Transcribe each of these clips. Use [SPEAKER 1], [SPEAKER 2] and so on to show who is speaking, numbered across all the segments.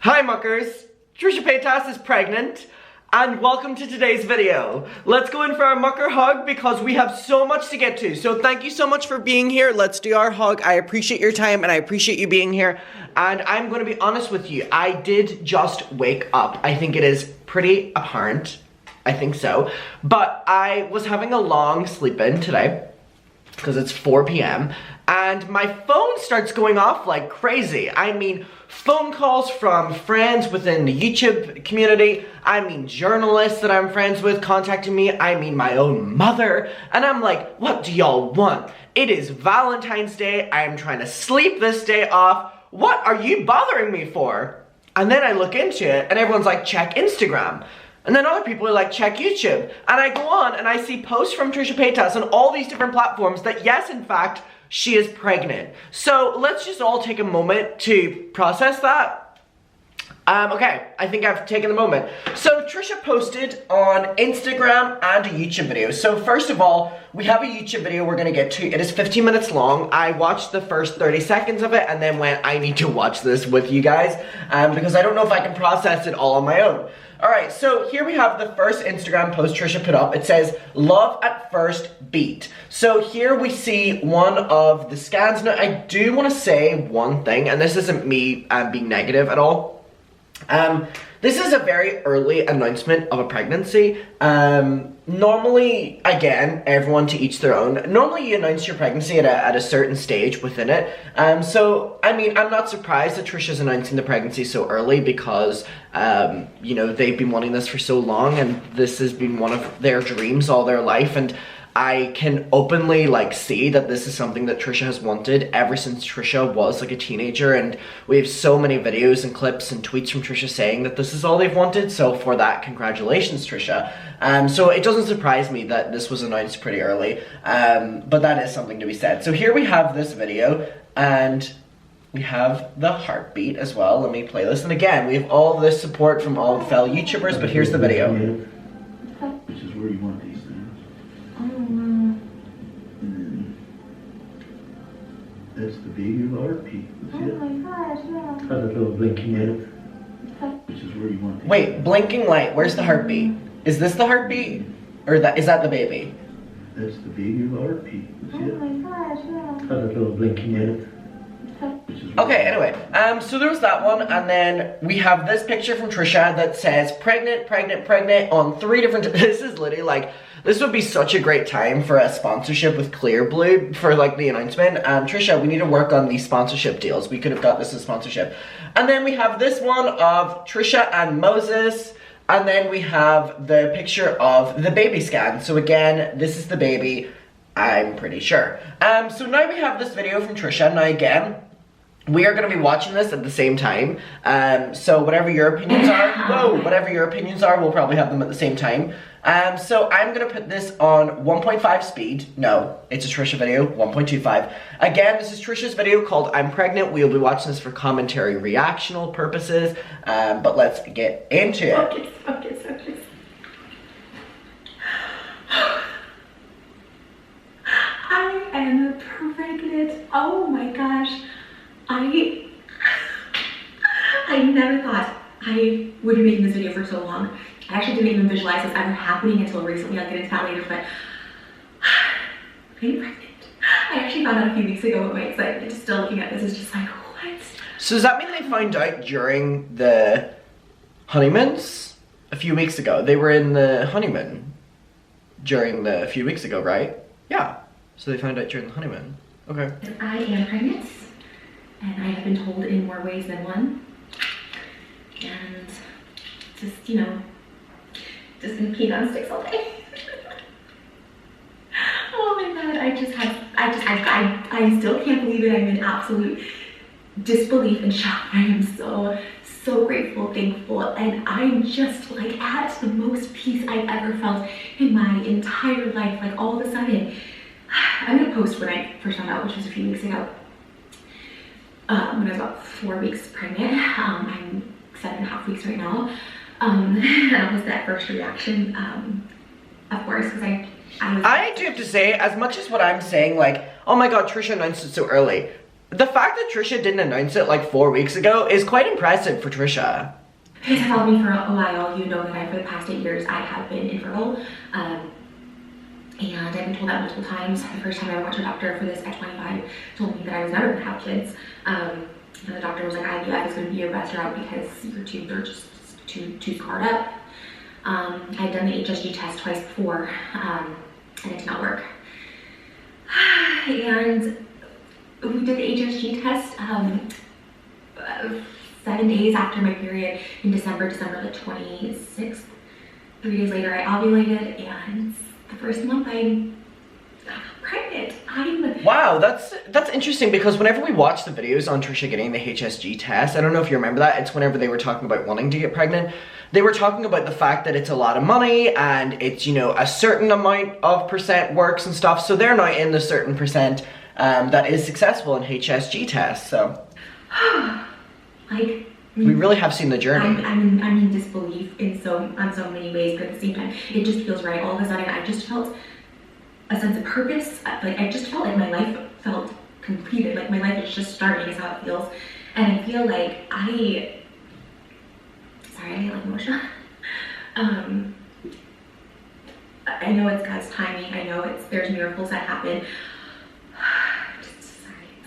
[SPEAKER 1] Hi muckers, Trisha Paytas is pregnant and welcome to today's video. Let's go in for our mucker hug because we have so much to get to. So thank you so much for being here. Let's do our hug. I appreciate your time and I appreciate you being here. And I'm going to be honest with you, I did just wake up. I think it is pretty apparent. I think so. But I was having a long sleep in today because it's 4 p.m. and my phone starts going off like crazy. I mean, phone calls from friends within the YouTube community. I mean, journalists that I'm friends with contacting me. I mean, my own mother. And I'm like, what do y'all want? It is Valentine's Day. I am trying to sleep this day off. What are you bothering me for? And then I look into it and everyone's like, check Instagram. And then other people are like, check YouTube. And I go on and I see posts from Trisha Paytas on all these different platforms that yes, in fact, she is pregnant. So let's just all take a moment to process that. Okay, I think I've taken the moment. So Trisha posted on Instagram and a YouTube video. So first of all, we have a YouTube video we're gonna get to. It is 15 minutes long. I watched the first 30 seconds of it and then went, I need to watch this with you guys because I don't know if I can process it all on my own. Alright, so here we have the first Instagram post Trisha put up. It says, love at first beat. So here we see one of the scans. Now, I do want to say one thing, and this isn't me being negative at all. This is a very early announcement of a pregnancy. Normally, again, everyone to each their own. Normally you announce your pregnancy at a certain stage within it. So, I mean, I'm not surprised that Trisha's announcing the pregnancy so early because, you know, they've been wanting this for so long and this has been one of their dreams all their life. And I can openly like see that this is something that Trisha has wanted ever since Trisha was like a teenager, and we have so many videos and clips and tweets from Trisha saying that this is all they've wanted. So for that, congratulations Trisha. So it doesn't surprise me that this was announced pretty early, but that is something to be said. So here we have this video and we have the heartbeat as well. Let me play this, and again we have all this support from all the fellow YouTubers, but here's the video.
[SPEAKER 2] Which is where you want these things. That's the baby heartbeat.
[SPEAKER 3] Oh my gosh, yeah.
[SPEAKER 2] Has a little blinking light. Which is where you want these.
[SPEAKER 1] Wait, blinking light, where's the heartbeat? Is this the heartbeat? Or is that the baby?
[SPEAKER 2] That's the baby heartbeat.
[SPEAKER 3] Oh my gosh, yeah.
[SPEAKER 2] Has a little blinking light.
[SPEAKER 1] Okay, anyway, so there was that one, and then we have this picture from Trisha that says pregnant, pregnant, pregnant on 3 different, this is literally like, this would be such a great time for a sponsorship with Clear Blue for like the announcement. Trisha, we need to work on these sponsorship deals. We could have got this as sponsorship. And then we have this one of Trisha and Moses, and then we have the picture of the baby scan. So again, this is the baby, I'm pretty sure. So now we have this video from Trisha. Now again, we are going to be watching this at the same time, so whatever your opinions are, whatever your opinions are, we'll probably have them at the same time. So I'm going to put this on 1.5 speed. No, it's a Trisha video, 1.25. Again, this is Trisha's video called I'm Pregnant. We'll be watching this for commentary reactional purposes, but let's get into it.
[SPEAKER 3] Focus. I am pregnant. Oh my gosh. I never thought I would be making this video for so long. I actually didn't even visualize this ever happening until recently. I'll get into that later, but I'm pregnant. I actually found out a few weeks ago, but my excitement just still looking at this is just like, what?
[SPEAKER 1] So does that mean they found out during the honeymoons a few weeks ago? They were in the honeymoon during the few weeks ago, right? Yeah. So they found out during the honeymoon. Okay.
[SPEAKER 3] I am pregnant. And I have been told in more ways than one. And just, you know, just been peeing on sticks all day. Oh my god, I still can't believe it. I'm in absolute disbelief and shock. I am so grateful, thankful, and I'm just like at the most peace I've ever felt in my entire life. Like all of a sudden, I'm gonna post when I first found out, which was a few weeks ago. When I was about 4 weeks pregnant. I'm 7.5 weeks right now. That was that first reaction, of course, because I do
[SPEAKER 1] have to say, as much as what I'm saying, like, oh my god, Trisha announced it so early, The fact that Trisha didn't announce it like 4 weeks ago is quite impressive for Trisha.
[SPEAKER 3] If you have followed me for a while, you know that for the past 8 years I have been infertile. And I've been told that multiple times. The first time I went to a doctor for this at 25 told me that I was never going to have kids. And the doctor was like, IVF is going to be your best route because your tubes are just too scarred up. I'd done the HSG test twice before, and it did not work. And we did the HSG test 7 days after my period in December the 26th. 3 days later, I ovulated, and the first month I got pregnant.
[SPEAKER 1] Wow, that's interesting, because whenever we watch the videos on Trisha getting the HSG test, I don't know if you remember that, it's whenever they were talking about wanting to get pregnant, they were talking about the fact that it's a lot of money and it's, you know, a certain amount of percent works and stuff, so they're now in the certain percent that is successful in HSG tests, so.
[SPEAKER 3] Like,
[SPEAKER 1] we really have seen the journey.
[SPEAKER 3] I'm in disbelief on so many ways, but at the same time, it just feels right. All of a sudden, I just felt a sense of purpose. Like, I just felt like my life felt completed. Like, my life is just starting is how it feels. And I feel like sorry, I get like emotional. I know it's God's timing. I know there's miracles that happen.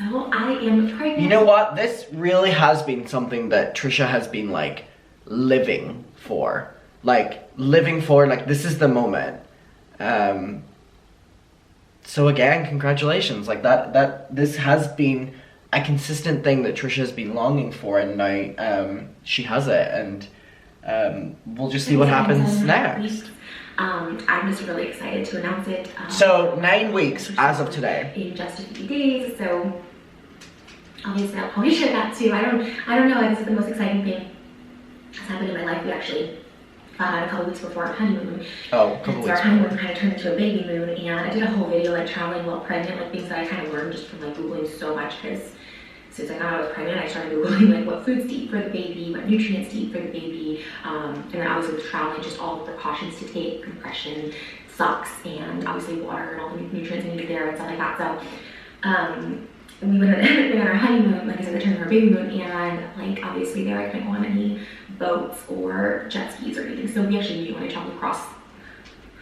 [SPEAKER 3] Oh, I am pregnant.
[SPEAKER 1] You know what? This really has been something that Trisha has been like living for. Like this is the moment. So again, congratulations. Like this has been a consistent thing that Trisha has been longing for, and now she has it, and we'll just see what happens next.
[SPEAKER 3] I'm just really excited to announce it.
[SPEAKER 1] So 9 weeks as of today.
[SPEAKER 3] In just a few days, so obviously I'll probably share that too. I don't know, this is the most exciting thing that's happened in my life. We actually found out a couple weeks before our honeymoon.
[SPEAKER 1] Oh, a couple weeks.
[SPEAKER 3] So our honeymoon kind of turned into a baby moon, and I did a whole video like traveling while pregnant, like things that I kind of learned just from like Googling so much, because since I found out I was pregnant, I started Googling like what foods to eat for the baby, what nutrients to eat for the baby, and then obviously with traveling, just all the precautions to take, compression, socks, and obviously water and all the nutrients needed there and stuff like that. So we went on our honeymoon, like I said, the turn of our baby moon, and like obviously there I couldn't go on any boats or jet skis or anything. So we actually knew when I traveled across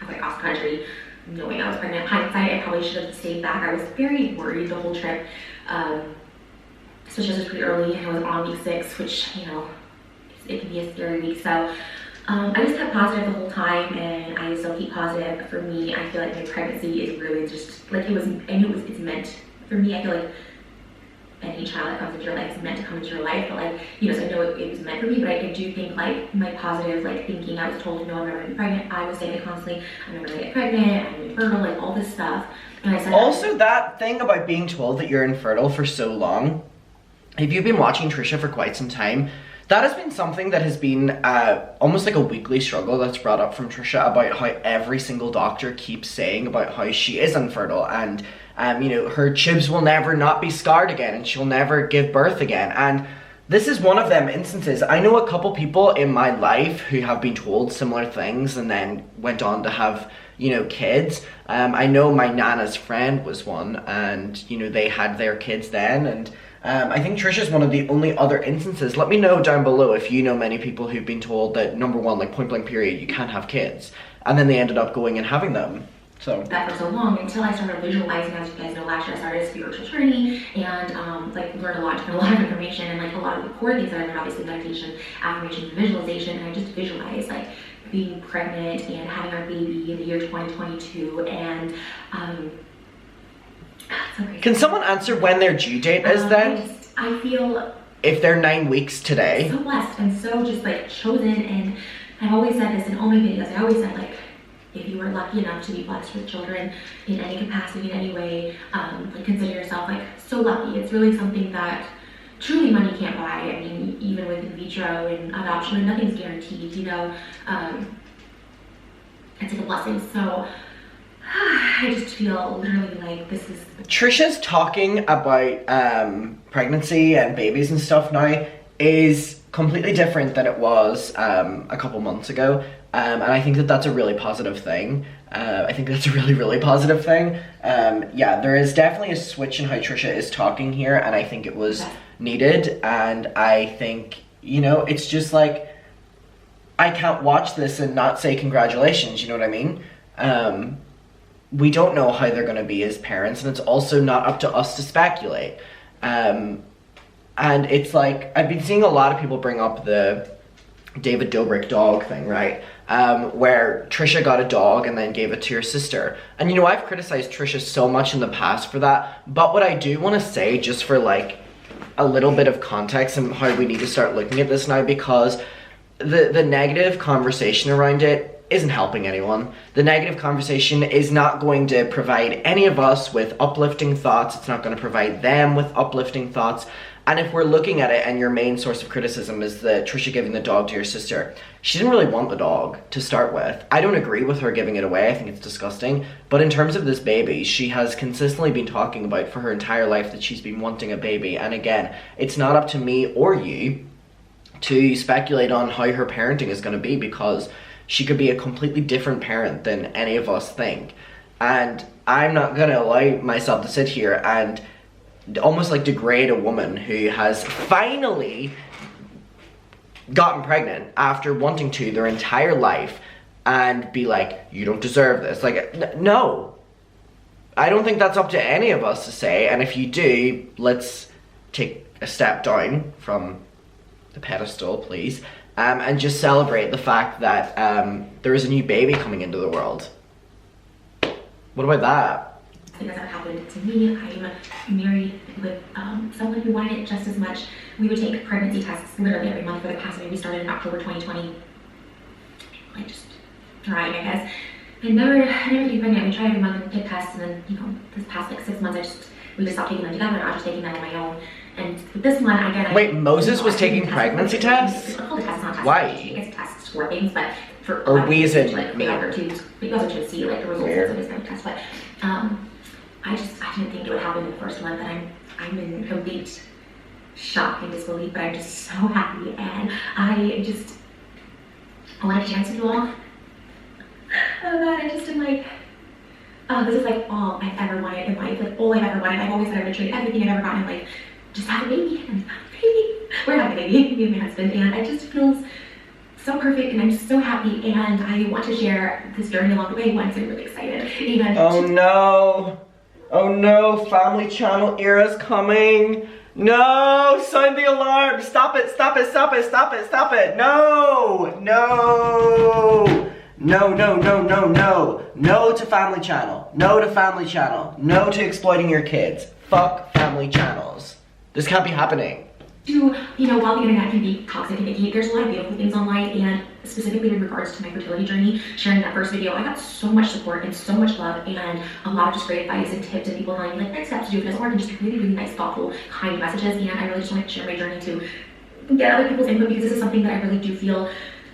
[SPEAKER 3] the country, knowing I was pregnant. Hindsight, I probably should have stayed back. I was very worried the whole trip. Especially as it was pretty early, and I was on week 6, which, you know, it can be a scary week. So I just kept positive the whole time, and I still keep positive. For me, I feel like my pregnancy is really just like it's meant for me. I feel like any child that comes into your life is meant to come into your life, but like, you know, so I know it was meant for me. But I do think like my positive like thinking, I was told, no, I'm never gonna be pregnant. I was saying it constantly, I'm never gonna get pregnant, I'm infertile, like all this stuff. And I said
[SPEAKER 1] also that thing about being told that you're infertile for so long. If you've been watching Trisha for quite some time, that has been something that has been almost like a weekly struggle that's brought up from Trisha, about how every single doctor keeps saying about how she is infertile, and you know, her tubes will never not be scarred again, and she'll never give birth again. And this is one of them instances. I know a couple people in my life who have been told similar things and then went on to have, you know, kids. I know my Nana's friend was one, and you know, they had their kids then, and I think Trisha's one of the only other instances. Let me know down below if you know many people who've been told that, number one, like point blank period, you can't have kids, and then they ended up going and having them. So
[SPEAKER 3] that for so long, until I started visualizing. As you guys know, last year I started a spiritual journey, and like learned a lot of information, and like a lot of the core things that I learned, obviously meditation, affirmation, visualization, and I just visualized like being pregnant and having our baby in the year 2022, and so crazy.
[SPEAKER 1] Can someone answer when their due date is then?
[SPEAKER 3] I feel
[SPEAKER 1] if they're 9 weeks today.
[SPEAKER 3] So blessed and so just like chosen, and I've always said this in all my videos. I always said, like, if you were lucky enough to be blessed with children in any capacity, in any way, like consider yourself like so lucky. It's really something that truly money can't buy. I mean, even with in vitro and adoption, nothing's guaranteed, you know. It's like a blessing. So I just feel literally like this is...
[SPEAKER 1] Trisha's talking about pregnancy and babies and stuff now is completely different than it was a couple months ago, and I think that that's a really positive thing. I think that's a really, really positive thing. Yeah, there is definitely a switch in how Trisha is talking here, and I think it was needed, and I think, you know, it's just like, I can't watch this and not say congratulations, you know what I mean? We don't know how they're going to be as parents, and it's also not up to us to speculate. And it's like, I've been seeing a lot of people bring up the David Dobrik dog thing, right? Where Trisha got a dog and then gave it to her sister. And you know, I've criticized Trisha so much in the past for that, but what I do want to say, just for like a little bit of context and how we need to start looking at this now, because the negative conversation around it isn't helping anyone. The negative conversation is not going to provide any of us with uplifting thoughts. It's not going to provide them with uplifting thoughts. And if we're looking at it and your main source of criticism is that Trisha giving the dog to your sister, she didn't really want the dog to start with. I don't agree with her giving it away. I think it's disgusting. But in terms of this baby, she has consistently been talking about for her entire life that she's been wanting a baby. And again, it's not up to me or you to speculate on how her parenting is going to be, because she could be a completely different parent than any of us think. And I'm not going to allow myself to sit here and almost like degrade a woman who has finally gotten pregnant after wanting to their entire life and be like, you don't deserve this. Like, no. I don't think that's up to any of us to say, and if you do, let's take a step down from the pedestal, please, and just celebrate the fact that there is a new baby coming into the world. What about that?
[SPEAKER 3] I think that's what happened to me. I'm married with someone who wanted it just as much. We would take pregnancy tests literally every month for the past, maybe we started in October 2020. Like, just trying, I guess. I never get pregnant. We try every month and take tests, and then, you know, this past like 6 months, we just stopped taking them together. I was just taking them on my own. And with this one, again,
[SPEAKER 1] wait, Moses was taking pregnancy tests? Why?
[SPEAKER 3] It's tests for things, but for
[SPEAKER 1] or we as in
[SPEAKER 3] like,
[SPEAKER 1] me.
[SPEAKER 3] We also to see like the results of his kind of test. But I didn't think it would happen in the first month, and I'm in complete shock and disbelief, but I'm just so happy, and I want to dance with you all. Oh God, I just am like, oh, this is like all I've ever wanted in life, like all I've ever wanted. I've always said I would trade everything I've ever gotten in life, just have a baby, and have a baby. We're having a baby, me and my husband, and it just feels so perfect, and I'm just so happy, and I want to share this journey along the way once I'm really excited. And
[SPEAKER 1] oh no. Oh no, Family Channel era's coming. No, sound the alarm. Stop it, stop it, stop it, stop it, stop it. No, no. No, no, no, no, no. No to Family Channel. No to Family Channel. No to exploiting your kids. Fuck Family Channels. This can't be happening.
[SPEAKER 3] You know, while the internet can be toxic and icky, there's a lot of beautiful things online, and specifically in regards to my fertility journey, sharing that first video, I got so much support and so much love, and a lot of just great advice and tips and people telling me like next steps to do if it doesn't work, and just really, really nice, thoughtful, kind messages. And I really just wanted to share my journey to get other people's input, because this is something that I really do feel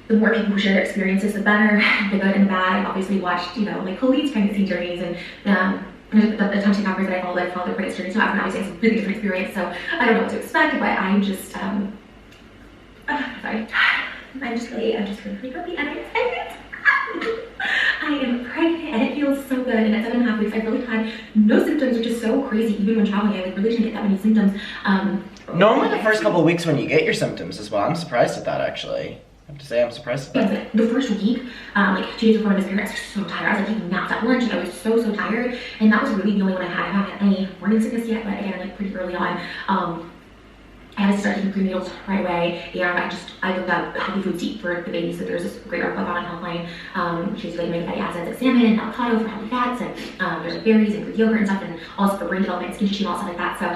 [SPEAKER 3] the more people who share their experiences, the better, the good and the bad. I've obviously watched, you know, my colleagues' pregnancy journeys, and the ton of TikTokers that I followed their pregnancy journey, so obviously it's a really different experience, so I don't know what to expect, but I'm just, sorry. I'm just really happy, and I'm excited. I am pregnant, and it feels so good, and at 7.5 weeks, I've really had no symptoms, which is so crazy. Even when traveling, I really didn't get that many symptoms.
[SPEAKER 1] Normally the first couple of weeks when you get your symptoms as well. I'm surprised at that, actually. I have to say I'm surprised at that.
[SPEAKER 3] The first week, like 2 days before my miscarriage, I was so tired. I was like taking naps at lunch, and I was so tired, and that was really the only one I had. I haven't had any morning sickness yet, but again, like pretty early on. I had to start taking prenatals right away, and I looked up healthy foods to eat for the baby. So there's this great article on Healthline. She's like making fatty acids like salmon and avocado for healthy fats, and there's like berries and Greek yogurt and stuff, and also for brain development, skin tissue, and all stuff like that. So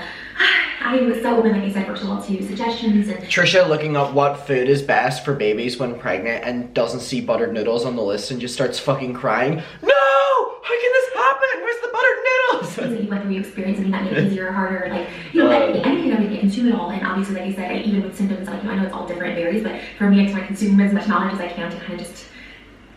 [SPEAKER 3] I was so open, like I said, first of all, to suggestions. And
[SPEAKER 1] Trisha looking up what food is best for babies when pregnant and doesn't see buttered noodles on the list and just starts fucking crying. No! How can this happen? Where's the buttered noodles?
[SPEAKER 3] Things that you went through, you experienced, that made it easier or harder. Like, you know, anything that we can consume it all. And obviously, like I said, even with symptoms, like, you know, I know it's all different, it varies, but for me, I just want to consume as much knowledge as I can to kind of just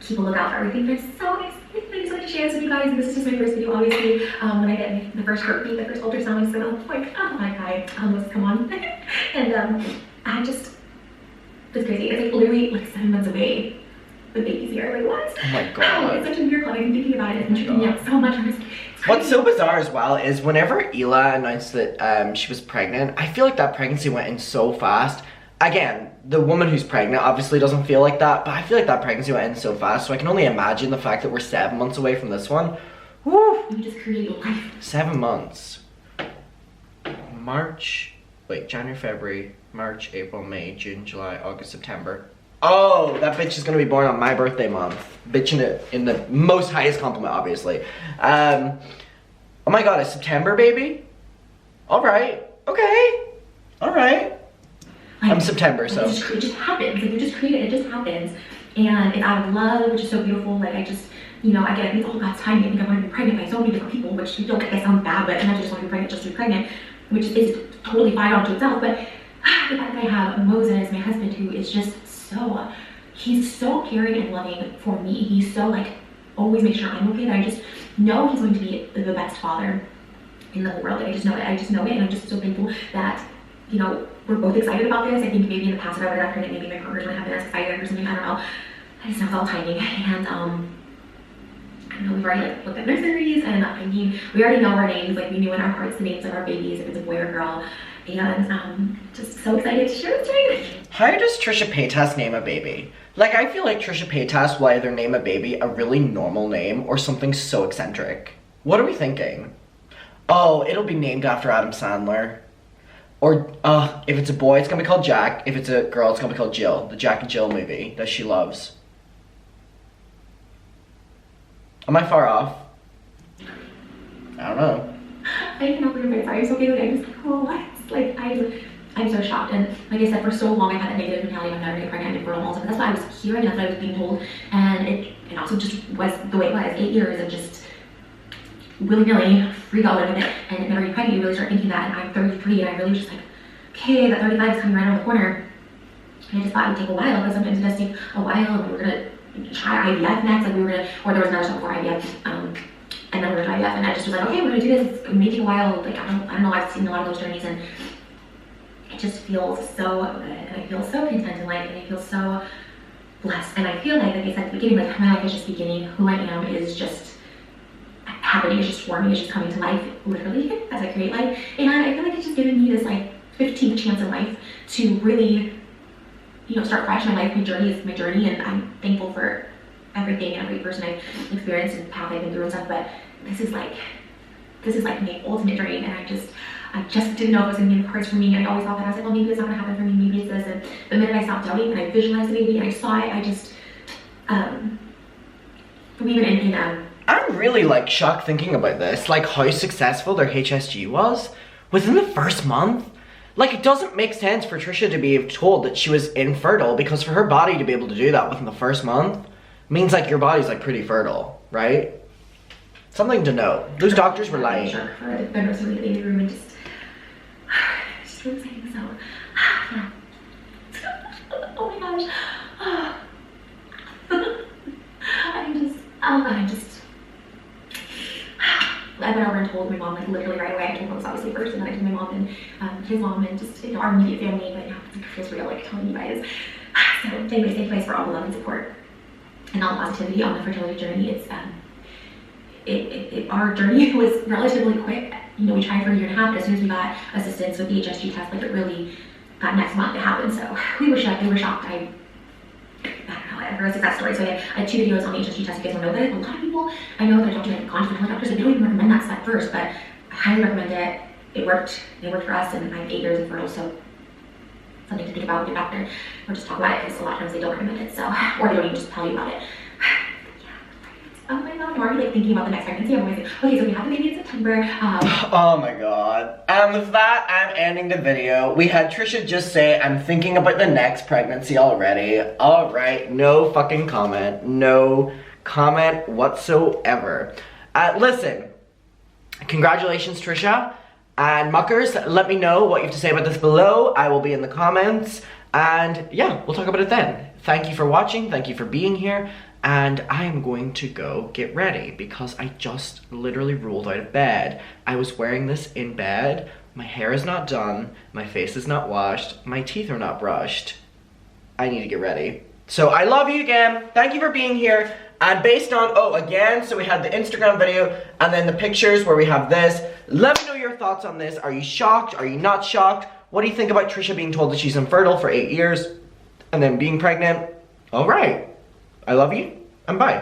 [SPEAKER 3] keep a lookout for everything. But it's so exciting. I just want to share this with you guys. And this is just my first video, obviously. When I get the first heartbeat, the first ultrasound, I'm so like, oh my God, this come on. And It's crazy. It's like literally like 7 months away. The baby's here. Like, what?
[SPEAKER 1] Oh my god.
[SPEAKER 3] It's such a miracle. I've been thinking about it. It's tripping me out so much. I'm just,
[SPEAKER 1] What's so bizarre as well is whenever Ela announced that she was pregnant, I feel like that pregnancy went in so fast. Again, the woman who's pregnant obviously doesn't feel like that, but I feel like that pregnancy went in so fast, so I can only imagine the fact that we're 7 months away from this one. Woo!
[SPEAKER 3] You just create a life.
[SPEAKER 1] 7 months. January, February, March, April, May, June, July, August, September. Oh, that bitch is gonna be born on my birthday month. Bitching it in the most highest compliment, obviously. Oh my god, it's September, baby? Alright, okay. Alright. I'm September, so.
[SPEAKER 3] It just happens. Like, you just create it, it just happens. And it's out of love, which is so beautiful. Like, I just, you know, I get it. It's all God's timing. I think I want to be pregnant by so many different people, which, you know, that sounds bad, but imagine just want to be pregnant just to be pregnant, which is totally fine onto itself. But the fact that I have Moses, my husband, who is just so, he's so caring and loving for me. He's so, like, always make sure I'm okay, that I just know he's going to be the best father in the whole world. I just know it. I just know it, and I'm just so thankful that, you know, we're both excited about this. I think maybe in the past if I would have got pregnant, maybe my partners would have been as excited or something. I don't know. I just know it's all timing. And I know we've already like looked at nurseries, and I mean, we already know our names. Like, we knew in our hearts the names of our babies, if it's a boy or girl. And just so excited to share this with you.
[SPEAKER 1] How does Trisha Paytas name a baby? Like, I feel like Trisha Paytas will either name a baby a really normal name or something so eccentric. What are we thinking? Oh, it'll be named after Adam Sandler. Or, if it's a boy, it's gonna be called Jack. If it's a girl, it's gonna be called Jill. The Jack and Jill movie that she loves. Am I far off? I don't know.
[SPEAKER 3] I didn't know we were very sorry. Okay, like, I was like, oh, what? Like, I'm so shocked. And like I said, for so long, I've had that negative mentality of never getting pregnant and fertile, and that's what I was hearing, that's what I was being told. And it also just was the way it was. 8 years of just willy-nilly freak out with it, and never getting pregnant. You really start thinking that. And I'm 33, and I really was just like, okay, that 35 is coming right around the corner. And I just thought it would take a while, because sometimes it does take a while, and we were gonna try IVF next, like we were gonna, or there was another step before IVF, and then we were gonna IVF, and I just was like, okay, we're gonna do this. It may take a while. Like, I don't know. I've seen a lot of those journeys, and it just feels so good, and I feel so content in life, and I feel so blessed. And I feel like I said at the beginning, like, my life is just beginning. Who I am is just happening. It's just forming. It's just coming to life, literally, as I create life. And I feel like it's just given me this like 15th chance in life to really, you know, start fresh. My life, my journey is my journey, and I'm thankful for everything, every person I've experienced and path I've been through and stuff. But this is like my ultimate dream, and I just didn't know if it was gonna be in the cards for me. I always thought that. I was like, well, maybe it's not gonna happen for me, maybe it's this. And the minute I stopped doubting and I visualized the baby and I saw it, I just even in
[SPEAKER 1] I'm really like shocked thinking about this, like how successful their HSG was within the first month. Like, it doesn't make sense for Trisha to be told that she was infertile, because for her body to be able to do that within the first month means like your body's like pretty fertile, right? Something to note. Those doctors were lying.
[SPEAKER 3] For the nursery baby room, and just so exciting. So yeah. Oh my gosh. I went over and told my mom, like, literally right away. I told Rose obviously first, and then I told my mom and his mom, and just, you know, our immediate family. But yeah, it feels real, like, telling you guys. So anyways, thank you guys for all the love and support and all the positivity on the fertility journey. It's our journey was relatively quick. You know, we tried for a year and a half, but as soon as we got assistance with the HSG test, like, it really, that next month it happened. So we were shocked. I don't know, I've heard a success story. So I had 2 videos on the HSG test. You guys want to know that? A lot of people I know that are doctors, like conjugal doctors, they don't even recommend that step first, but I highly recommend it. It worked for us, and I'm 8 years infertile, so something to think about with your doctor, or just talk about it, because a lot of times they don't recommend it, so, or they don't even just tell you about it. Oh my god, I'm already like thinking about the next pregnancy. I'm always like, okay, so we have the baby in September.
[SPEAKER 1] Oh my god. And with that, I'm ending the video. We had Trisha just say, I'm thinking about the next pregnancy already. Alright, no fucking comment. No comment whatsoever. Listen, congratulations, Trisha. And muckers, let me know what you have to say about this below. I will be in the comments. And yeah, we'll talk about it then. Thank you for watching. Thank you for being here. And I am going to go get ready, because I just literally rolled out of bed. I was wearing this in bed. My hair is not done. My face is not washed. My teeth are not brushed. I need to get ready. So I love you again. Thank you for being here. And based on, again, so we had the Instagram video and then the pictures where we have this. Let me know your thoughts on this. Are you shocked? Are you not shocked? What do you think about Trisha being told that she's infertile for 8 years and then being pregnant? All right. I love you and bye.